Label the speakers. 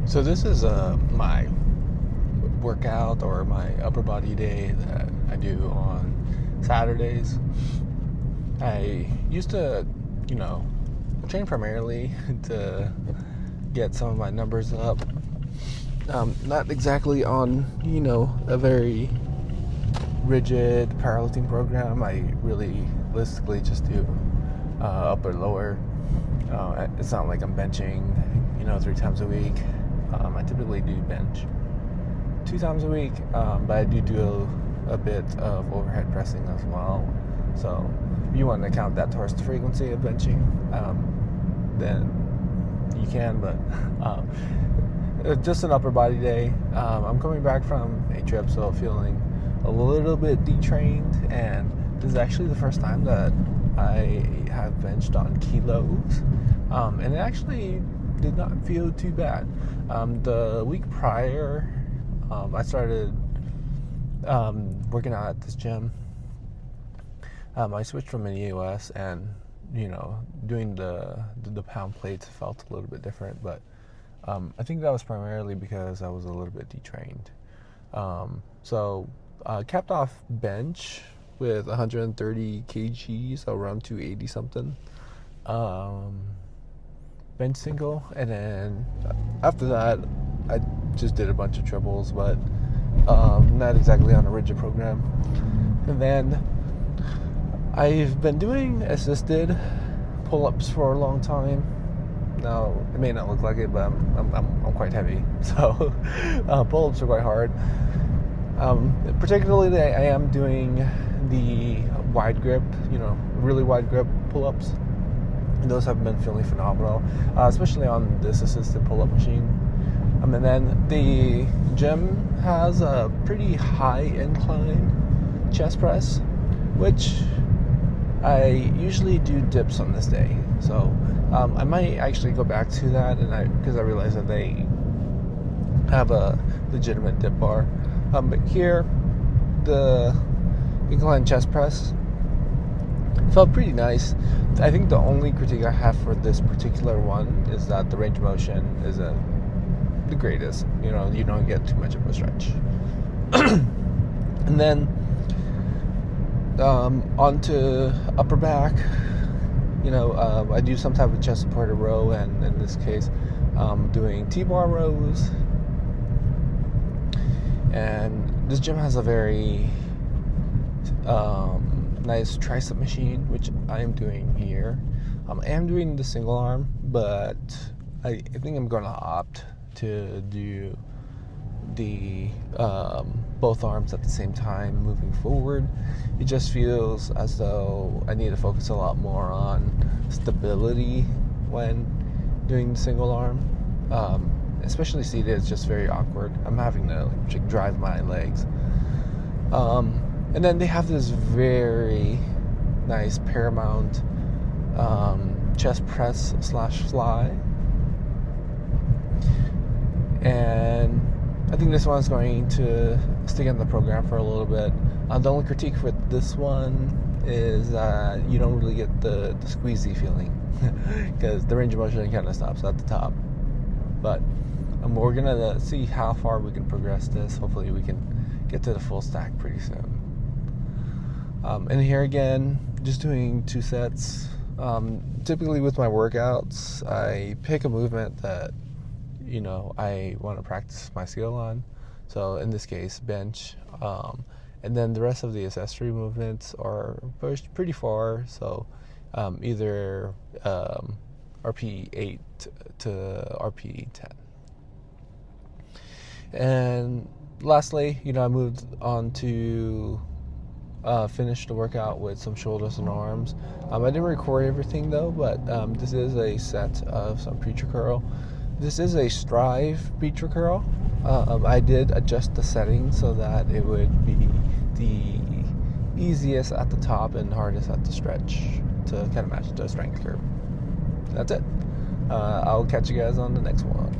Speaker 1: So this is my workout or my upper body day that I do on Saturdays. I used to, you know, train primarily to get some of my numbers up. Not exactly on, a very rigid powerlifting program. I really realistically just do upper lower. It's not like I'm benching, 3 times a week. I typically do bench 2 times a week, but I do a bit of overhead pressing as well. So if you want to count that towards the frequency of benching, then you can, but just an upper body day. I'm coming back from a trip, so feeling a little bit detrained, and this is actually the first time that I have benched on kilos, and it actually did not feel too bad. The week prior, I started working out at this gym. I switched from an EOS, and doing the pound plates felt a little bit different, but I think that was primarily because I was a little bit detrained. So capped off bench with 130 kgs, so around 280 something. Bench single, and then after that I just did a bunch of triples, but not exactly on a rigid program. And then I've been doing assisted pull-ups for a long time. Now it may not look like it, but I'm quite heavy, so pull-ups are quite hard. Particularly I am doing the wide grip, really wide grip pull-ups. And those have been feeling phenomenal, especially on this assisted pull-up machine. And then the gym has a pretty high incline chest press, which I usually do dips on this day. So I might actually go back to that, because I realize that they have a legitimate dip bar. But here, the incline chest press felt pretty nice. I think the only critique I have for this particular one is that the range of motion isn't the greatest. You don't get too much of a stretch. And then onto upper back. I do some type of chest supported row, and in this case, doing T-bar rows. And this gym has a very nice tricep machine, which I am doing here. I am doing the single arm, but I think I'm going to opt to do the both arms at the same time moving forward. It just feels as though I need to focus a lot more on stability when doing the single arm. Especially seated, it's just very awkward. I'm having to drive my legs. And then they have this very nice Paramount chest press / fly. And I think this one's going to stick in the program for a little bit. The only critique for this one is that you don't really get the squeezy feeling, because the range of motion kind of stops at the top. But we're going to see how far we can progress this. Hopefully we can get to the full stack pretty soon. And here again, just doing 2 sets. Typically with my workouts, I pick a movement that, I want to practice my skill on. So in this case, bench. And then the rest of the accessory movements are pushed pretty far. So either RPE 8 to RPE 10. And lastly, I moved on to finish the workout with some shoulders and arms. I didn't record everything though, but this is a set of some preacher curl. This is a Strive preacher curl. I did adjust the settings so that it would be the easiest at the top and hardest at the stretch to kind of match the strength curve. That's it. I'll catch you guys on the next one.